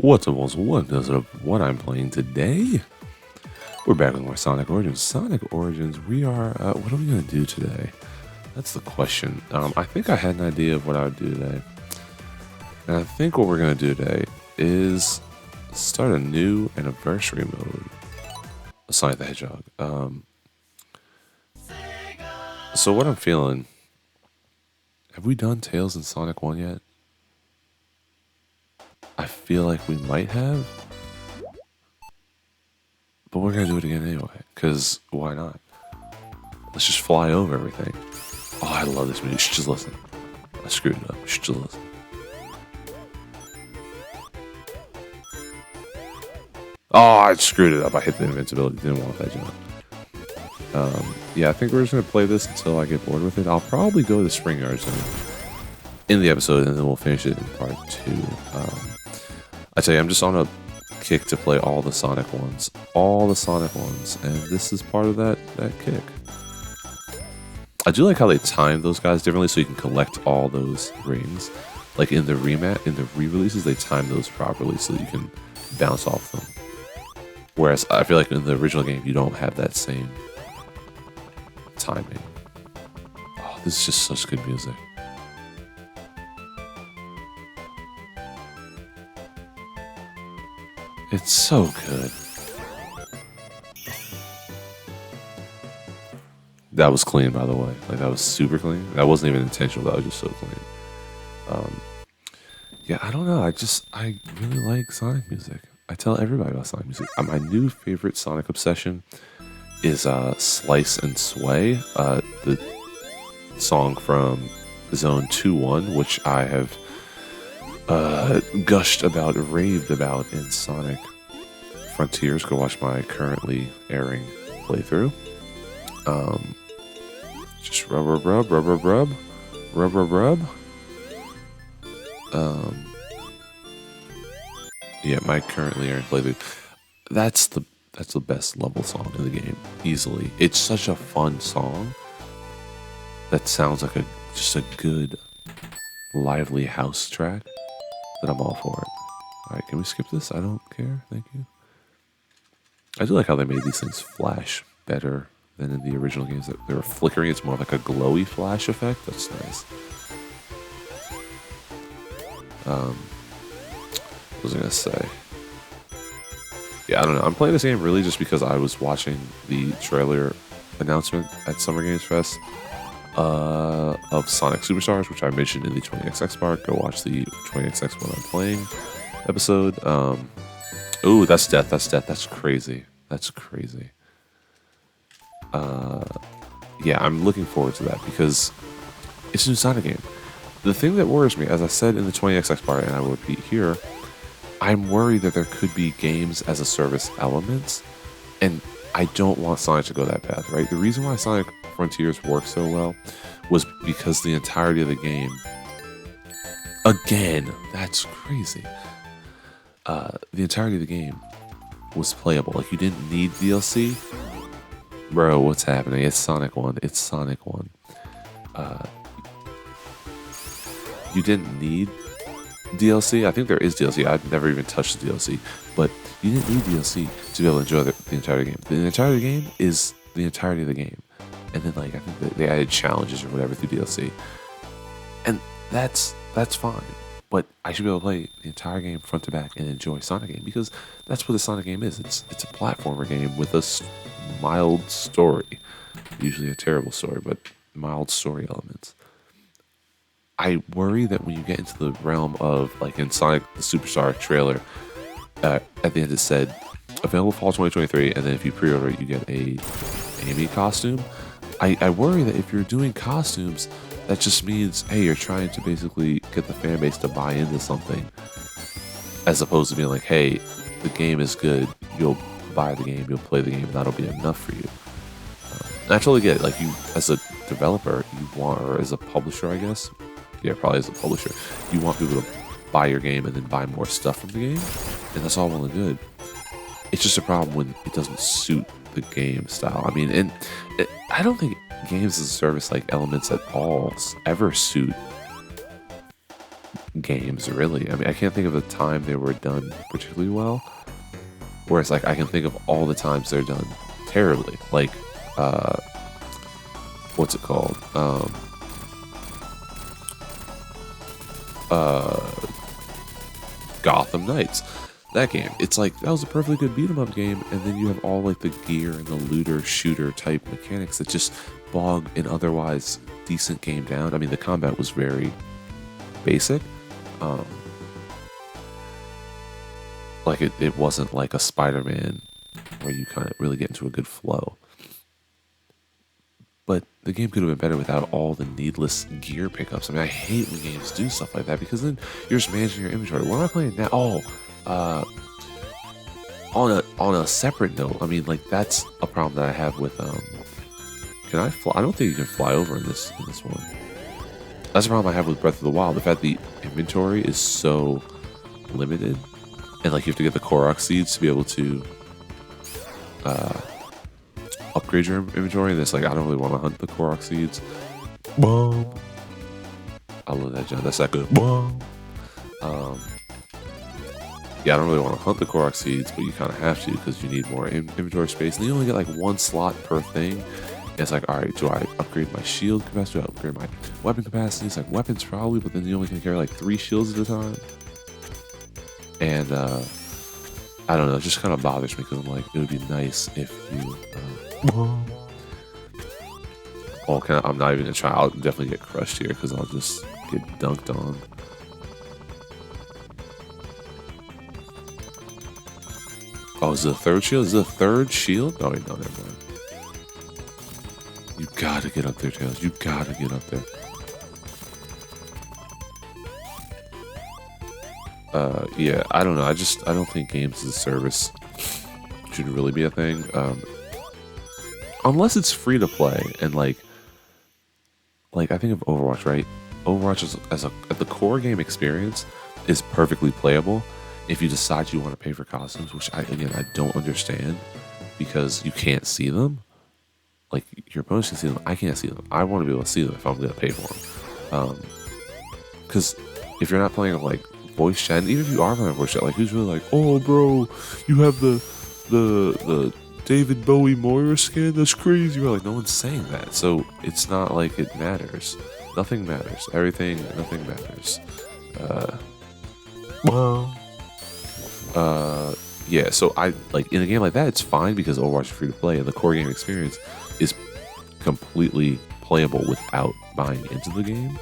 What's up, what does it what I'm playing today? We're back with more Sonic Origins. Sonic Origins, we are, what are we going to do today? That's the question. I think I had an idea of what I would do today. And I think what we're going to do today is start a new anniversary mode of Sonic the Hedgehog. So what I'm feeling, have we done Tails and Sonic 1 yet? I feel like we might have. But we're going to do it again anyway, because why not? Let's just fly over everything. Oh, I love this music. You should just listen. I screwed it up. You should just listen. Oh, I screwed it up. I hit the invincibility. Didn't want that jump. Yeah, I think we're just going to play this until I get bored with it. I'll probably go to Spring Yard Zone in the episode, and then we'll finish it in part 2. I tell you, I'm just on a kick to play all the Sonic ones. All the Sonic ones. And this is part of that kick. I do like how they time those guys differently so you can collect all those rings. Like in the re-releases, they time those properly so that you can bounce off them. Whereas I feel like in the original game, you don't have that same timing. Oh, this is just such good music. It's so good. That was clean, by the way. Like, that was super clean. That wasn't even intentional. That was just so clean. Yeah, I don't know. I really like Sonic music. I tell everybody about Sonic music. My new favorite Sonic obsession is Slice and Sway, the song from Zone 2-1, which I have gushed about, raved about in Sonic Frontiers. Go watch my currently airing playthrough. Just rub. Yeah, my currently airing playthrough. That's the best level song in the game, easily. It's such a fun song that sounds like just a good, lively house track that I'm all for it. Alright, can we skip this? I don't care, thank you. I do like how they made these things flash better than in the original games. They were flickering. It's more like a glowy flash effect. That's nice. What was I gonna say? Yeah, I don't know. I'm playing this game really just because I was watching the trailer announcement at Summer Games Fest of Sonic Superstars, which I mentioned in the 20XX part. Go watch the 20XX What I'm Playing episode. Ooh, that's death. That's crazy. That's crazy. Yeah, I'm looking forward to that because it's a new Sonic game. The thing that worries me, as I said in the 20XX part, and I will repeat here, I'm worried that there could be games as a service elements, and I don't want Sonic to go that path, right? The reason why Sonic Frontiers worked so well was because the entirety of the game, again, that's crazy. The entirety of the game was playable. Like, you didn't need DLC. Bro, what's happening? It's Sonic 1. It's Sonic 1. You didn't need DLC. I think there is DLC. I've never even touched the DLC. But you didn't need DLC to be able to enjoy the entire game. The entirety of the game is the entirety of the game. And then, like, I think they added challenges or whatever through DLC. And that's fine. But I should be able to play the entire game front to back and enjoy Sonic game because that's what the Sonic game is. It's a platformer game with a mild story. Usually a terrible story, but mild story elements. I worry that when you get into the realm of, like in Sonic the Superstar trailer, at the end it said, available fall 2023, and then if you pre-order it, you get a Amy costume. I worry that if you're doing costumes, that just means, hey, you're trying to basically get the fan base to buy into something, as opposed to being like, hey, the game is good, you'll buy the game, you'll play the game, that'll be enough for you. And I totally get it. Like, you, as a developer, you want, or as a publisher, I guess, yeah, probably as a publisher, you want people to buy your game and then buy more stuff from the game, and that's all well and good. It's just a problem when it doesn't suit the game style. I mean, and I don't think games as a service like elements at all ever suit games, really. I mean, I can't think of a time they were done particularly well. Whereas, like, I can think of all the times they're done terribly. Like, what's it called? Gotham Knights. That game, it's like that was a perfectly good beat 'em up game, and then you have all like the gear and the looter shooter type mechanics that just bog an otherwise decent game down. I mean, the combat was very basic. Um, like it wasn't like a Spider-Man where you kind of really get into a good flow. But the game could have been better without all the needless gear pickups. I mean, I hate when games do stuff like that because then you're just managing your inventory. What am I playing now? Oh, on a separate note, I mean, like that's a problem that I have with Can I fly? I don't think you can fly over in this one. That's a problem I have with Breath of the Wild. The fact the inventory is so limited, and like you have to get the Korok seeds to be able to upgrade your inventory. And it's like I don't really want to hunt the Korok seeds. Boom. I love that jump. That's that good. Boom. Yeah, I don't really want to hunt the Korok seeds, but you kind of have to because you need more inventory space. And you only get like one slot per thing. And it's like, all right, do I upgrade my shield capacity? Do I upgrade my weapon capacity? It's like weapons probably, but then you only can carry like 3 shields at a time. And I don't know, it just kind of bothers me because I'm like, it would be nice if you. I'm not even gonna try. I'll definitely get crushed here because I'll just get dunked on. Oh, is it the third shield? Is it the third shield? Oh, wait, no, never mind. You gotta get up there, Tails. You gotta get up there. Yeah, I don't know. I don't think games as a service should really be a thing. Unless it's free to play and like I think of Overwatch, right? Overwatch as the core game experience is perfectly playable if you decide you want to pay for costumes, which I don't understand because you can't see them. Like your opponents can see them, I can't see them. I want to be able to see them if I'm going to pay for them. Because if you're not playing like voice chat, and even if you are playing voice chat, like who's really like, oh bro, you have the David Bowie Moira skin? That's crazy. You're like, no one's saying that, so it's not like it matters. Nothing matters. Nothing matters. Yeah, so I like in a game like that, it's fine because Overwatch is free to play, and the core game experience is completely playable without buying into the game,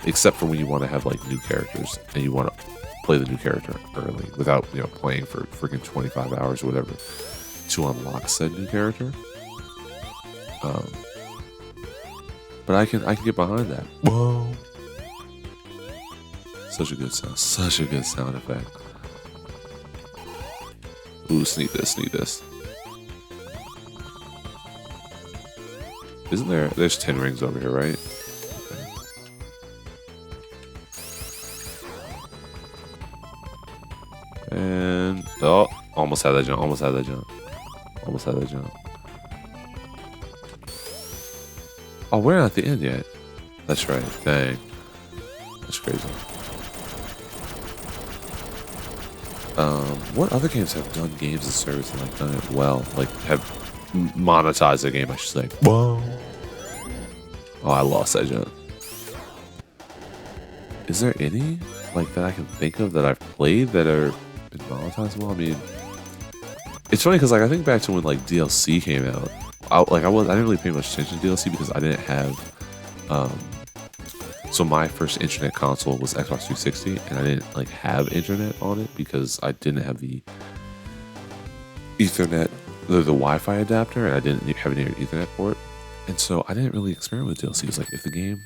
except for when you want to have like new characters and you want to play the new character early without playing for freaking 25 hours or whatever to unlock said new character. But I can get behind that. Whoa! Such a good sound effect. Ooh, sneak this. Isn't there's 10 rings over here, right? And, oh, almost had that jump. Oh, we're not at the end yet. That's right, dang. That's crazy. What other games have done games as a service and like done it well? Like have monetized a game, I should say. Whoa. Oh, I lost that jump. Is there any like that I can think of that I've played that are been monetized well? I mean, it's funny because like I think back to when like DLC came out. I didn't really pay much attention to DLC because I didn't have so my first internet console was Xbox 360, and I didn't like have internet on it because I didn't have the Ethernet, the Wi-Fi adapter, and I didn't have an Ethernet port, and so I didn't really experiment with DLCs. Like if the game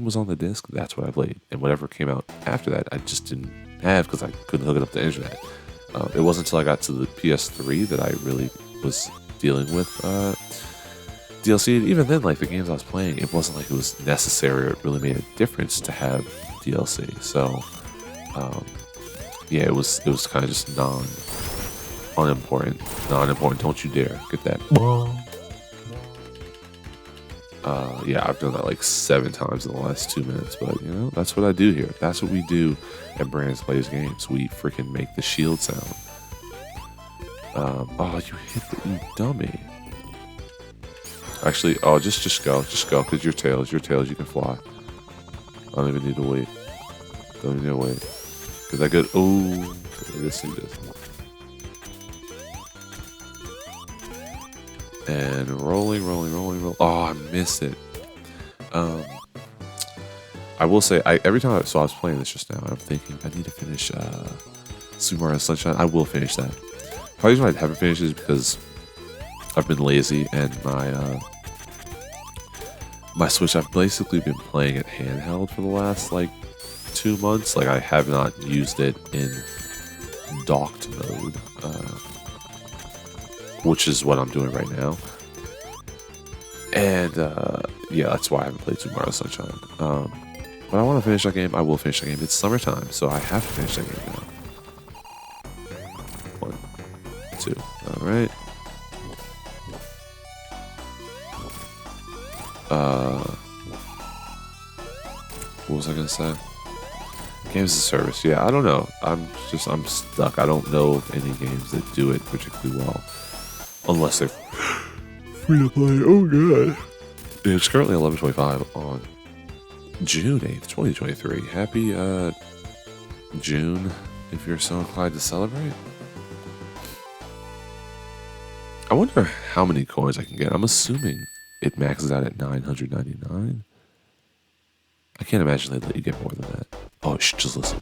was on the disc, that's what I played, and whatever came out after that, I just didn't have because I couldn't hook it up to the internet. It wasn't until I got to the PS3 that I really was dealing with DLC, and even then, like the games I was playing, it wasn't like it was necessary or it really made a difference to have DLC. So, yeah, it was kind of just non-important. Don't you dare get that. Yeah, I've done that like 7 times in the last 2 minutes, but you know, that's what I do here. That's what we do at Brands Plays Games. We freaking make the shield sound. Oh, you hit the, you dummy. Actually, oh, just go, because your tails, you can fly. I don't even need to wait. Don't even need to wait. Because I could, oh, this thing does. And rolling. Oh, I missed it. I will say, every time I was playing this just now, I'm thinking I need to finish Super Mario Sunshine. I will finish that. Probably the reason I haven't finished is because I've been lazy and my Switch, I've basically been playing it handheld for the last like 2 months. Like I have not used it in docked mode, which is what I'm doing right now. And yeah, that's why I haven't played Super Mario Sunshine. But I want to finish that game. I will finish that game. It's summertime, so I have to finish that game now. 1, 2. All right. What was I gonna say? Games as a service. Yeah, I don't know. I'm stuck. I don't know of any games that do it particularly well, unless they're free to play. Oh god. It's currently 11:25 on June 8th, 2023. Happy June, if you're so inclined to celebrate. I wonder how many coins I can get. I'm assuming it maxes out at 999. I can't imagine they'd let you get more than that. Oh, just listen.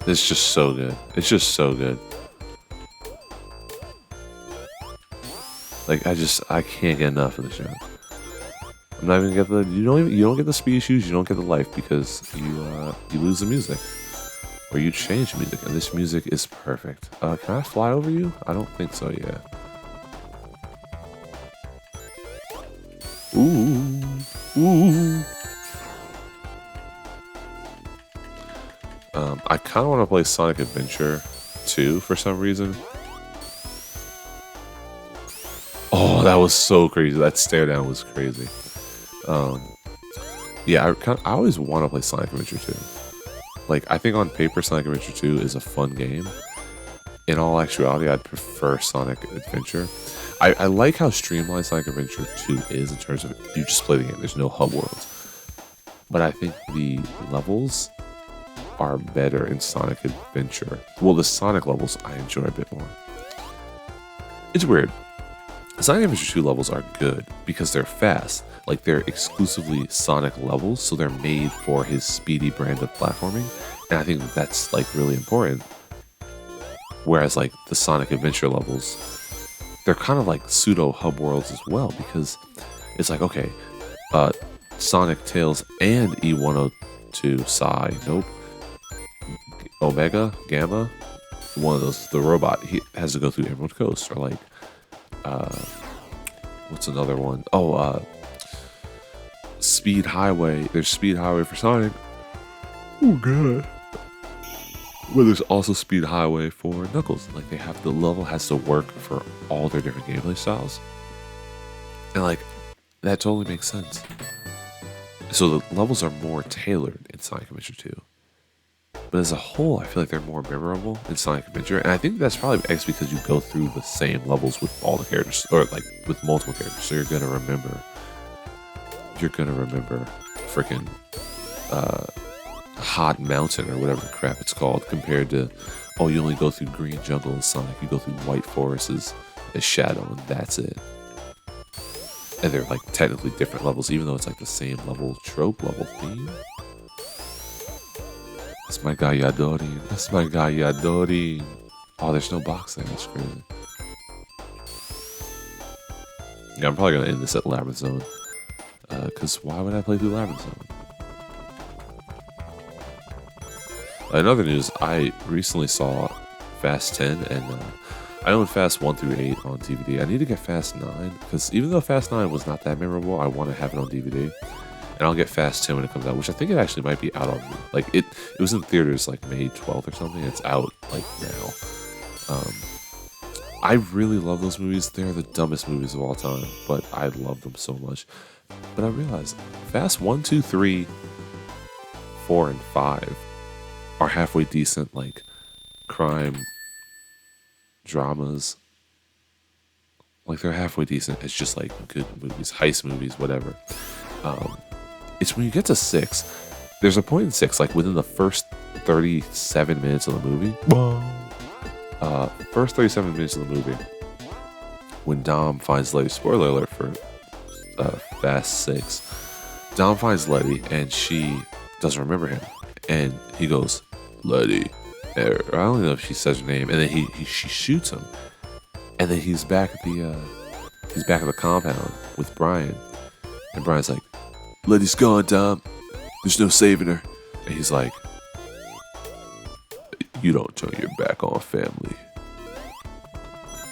It's just so good. It's just so good. Like I can't get enough of the show. I'm not even get the you don't get the speed shoes, you don't get the life because you lose the music. Or you change music, and this music is perfect. Can I fly over you? I don't think so, yeah. Ooh. I kind of want to play Sonic Adventure 2 for some reason. Oh, that was so crazy. That stare down was crazy. Yeah, I always want to play Sonic Adventure 2. Like, I think on paper, Sonic Adventure 2 is a fun game. In all actuality, I'd prefer Sonic Adventure. I like how streamlined Sonic Adventure 2 is in terms of you just play the game. There's no hub worlds. But I think the levels are better in Sonic Adventure. Well, the Sonic levels I enjoy a bit more. It's weird. Sonic Adventure 2 levels are good because they're fast. Like, they're exclusively Sonic levels, so they're made for his speedy brand of platforming. And I think that's, like, really important. Whereas, like, the Sonic Adventure levels, they're kind of like pseudo hub worlds as well, because it's like, okay, Sonic, Tails, and E102 Psy, nope, Omega, Gamma, one of those, the robot, he has to go through Emerald Coast, or like, what's another one? Oh, Speed Highway. There's Speed Highway for Sonic. Oh god. But there's also Speed Highway for Knuckles. Like, they have, the level has to work for all their different gameplay styles. And like, that totally makes sense. So the levels are more tailored in Sonic Adventure 2. But as a whole, I feel like they're more memorable in Sonic Adventure. And I think that's probably because you go through the same levels with all the characters, or like with multiple characters. So you're gonna remember freaking Hot Mountain or whatever the crap it's called, compared to, oh, you only go through Green Jungle as Sonic, you go through White Forest as Shadow, and that's it. And they're like technically different levels, even though it's like the same level trope, level theme. That's my guy Yadori. That's my guy Yadori. Oh, there's no box there. That's crazy. Yeah, I'm probably gonna end this at Labyrinth Zone. Because why would I play through Labyrinth Zone? In other news, I recently saw Fast 10, and I own Fast 1 through 8 on DVD. I need to get Fast 9 because even though Fast 9 was not that memorable, I want to have it on DVD. And I'll get Fast 10 when it comes out, which I think it actually might be out on like it was in theaters like May 12th or something. It's out like now. I really love those movies. They're the dumbest movies of all time, but I love them so much. But I realized Fast 1, 2, 3, 4, and 5 are halfway decent, like crime dramas. Like they're halfway decent. It's just like good movies, heist movies, whatever. It's when you get to 6, there's a point in 6, like within the first 37 minutes of the movie. First 37 minutes of the movie, when Dom finds Letty, spoiler alert for Fast 6, Dom finds Letty and she doesn't remember him, and he goes, Letty, I don't know if she says her name, and then she shoots him, and then he's back at the compound with Brian, and Brian's like, Letty's gone, Dom. There's no saving her. And he's like, you don't turn your back on family,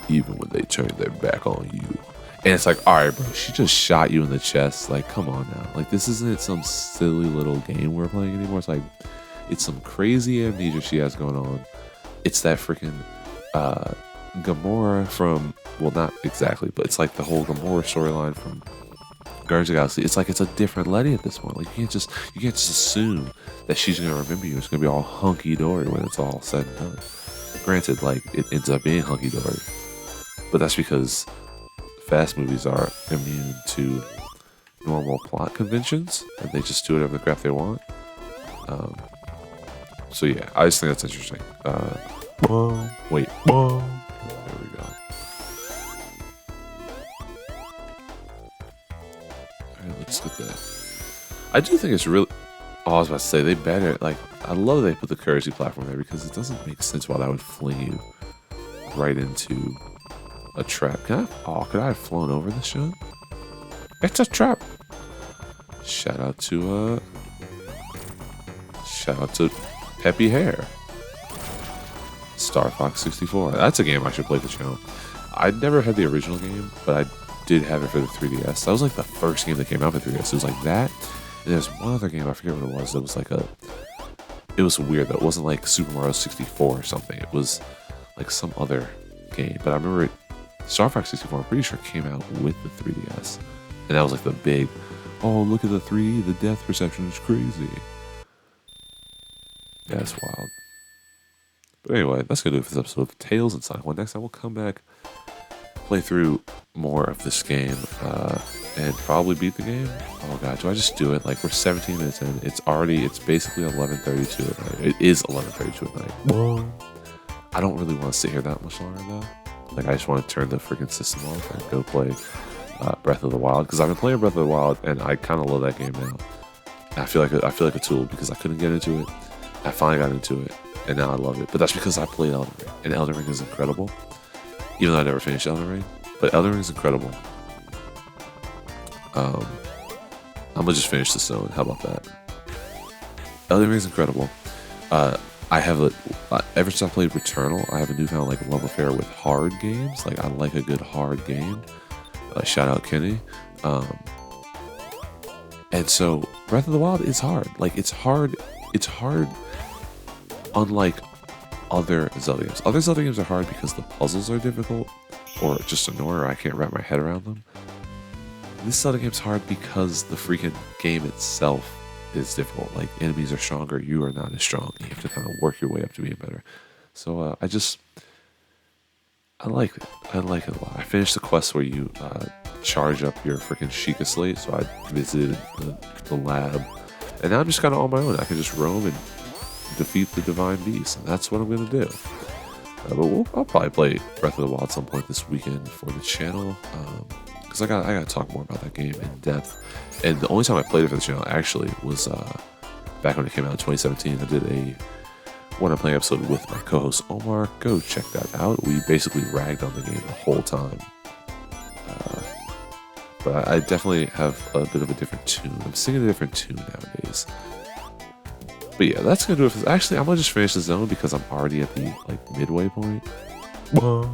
even when they turn their back on you. And it's like, all right, bro, she just shot you in the chest. Like, come on now. Like, this isn't some silly little game we're playing anymore. It's like, it's some crazy amnesia she has going on. It's that freaking Gamora from, well, not exactly, but it's like the whole Gamora storyline from Guardians of the Galaxy. It's like it's a different Letty at this point. Like you can't just assume that she's gonna remember you. It's gonna be all hunky dory when it's all said and done. Granted, like it ends up being hunky dory, but that's because Fast movies are immune to normal plot conventions and they just do whatever the crap they want. So yeah, I just think that's interesting. Wait. There we go. Let's get that. I do think it's really. Oh, I was about to say they better. Like, I love that they put the currency platform there because it doesn't make sense why that would fling you right into a trap. Could I have flown over this show? It's a trap. Shout out to Peppy Hair. Star Fox 64. That's a game I should play for the channel. I never had the original game, but I did have it for the 3DS. That was like the first game that came out for 3DS. It was like that. And there's one other game, I forget what it was. It was like it was weird though. It wasn't like Super Mario 64 or something. It was like some other game. But I remember Star Fox 64, I'm pretty sure came out with the 3DS. And that was like the big, oh, look at the 3D, the depth perception is crazy. Yeah, it's wild. But anyway, that's going to do it for this episode of Tales and Sonic 1. Next time we'll come back, play through more of this game, and probably beat the game. Oh god, do I just do it? Like, we're 17 minutes in. It's basically 11:32 at night. It is 11:32 at night. Whoa. I don't really want to sit here that much longer though. Like, I just want to turn the freaking system off and go play Breath of the Wild, because I've been playing Breath of the Wild and I kind of love that game now. And I feel like a tool because I couldn't get into it. I finally got into it and now I love it. But that's because I played Elden Ring, and Elden Ring is incredible. Even though I never finished Elden Ring, but Elden Ring is incredible. I'm gonna just finish the zone. How about that? Elden Ring is incredible. I have ever since I played Returnal, I have a newfound like love affair with hard games. Like, I like a good hard game. Shout out Kenny. And so Breath of the Wild is hard. Like, it's hard. It's hard. Unlike other Zelda games. Other Zelda games are hard because the puzzles are difficult or just annoying, or I can't wrap my head around them. This Zelda game's hard because the freaking game itself is difficult. Like, enemies are stronger, you are not as strong. You have to kind of work your way up to being better. So I like it. I like it a lot. I finished the quest where you charge up your freaking Sheikah Slate, so I visited the lab, and now I'm just kind of on my own. I can just roam and defeat the Divine Beast, and that's what I'm gonna do. But I'll probably play Breath of the Wild at some point this weekend for the channel, because I gotta talk more about that game in depth. And the only time I played it for the channel actually was back when it came out in 2017. I did a What I'm Playing episode with my co-host Omar. Go check that out. We basically ragged on the game the whole time. But I definitely have a bit of a different tune. I'm singing a different tune nowadays. But yeah, that's gonna do it for this. Actually, I'm gonna just finish the zone because I'm already at the midway point. Whoa.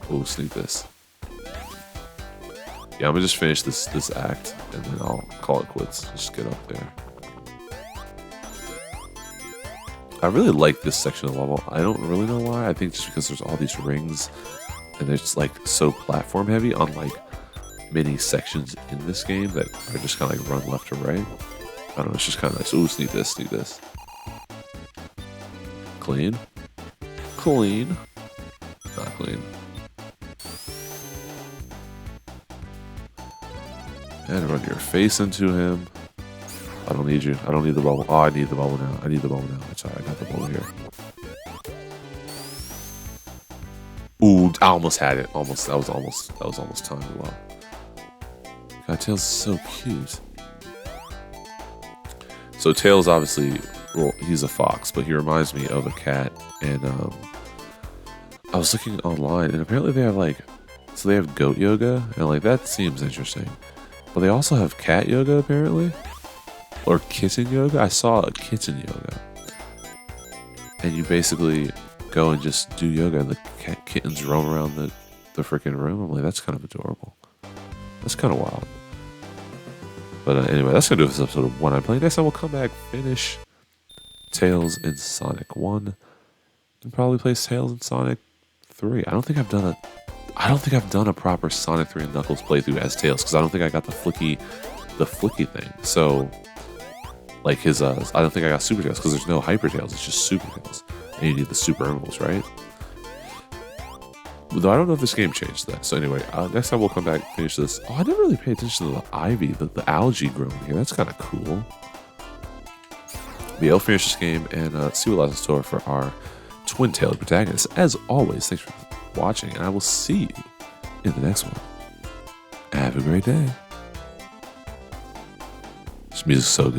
Oh, sneak this. Yeah, I'm gonna just finish this act and then I'll call it quits. Just get up there. I really like this section of the level. I don't really know why. I think just because there's all these rings and it's like so platform heavy, unlike many sections in this game that are just kind of like run left to right. I don't know, it's just kind of nice. Ooh, sneak this, sneak this. Clean. Clean. Not clean. And run your face into him. I don't need you. I don't need the bubble. Oh, I need the bubble now. I need the bubble now. It's alright, I got the bubble here. Ooh, I almost had it. Almost. That was almost timed well. God, Tails is so cute. So Tails obviously, well, he's a fox, but he reminds me of a cat. And I was looking online, and apparently they have like, so they have goat yoga, and like that seems interesting. But they also have cat yoga apparently, or kitten yoga. I saw a kitten yoga, and you basically go and just do yoga, and the kittens roam around the freaking room. I'm like, that's kind of adorable. That's kind of wild. But anyway, that's gonna do this episode of One I'm Playing. Next time we'll come back, finish Tails in Sonic 1, and probably play Tails in Sonic 3. I don't think I've done a proper Sonic 3 and Knuckles playthrough as Tails, because I don't think I got the flicky thing. So like his I don't think I got Super Tails because there's no Hyper Tails, it's just Super Tails. And you need the Super Emeralds, right? Though I don't know if this game changed that. So anyway, next time we'll come back and finish this. Oh, I never really paid attention to the ivy, the algae growing here. That's kind of cool. But yeah, I'll finish this game and see what lies in store for our twin-tailed protagonists. As always, thanks for watching, and I will see you in the next one. Have a great day. This music's so good.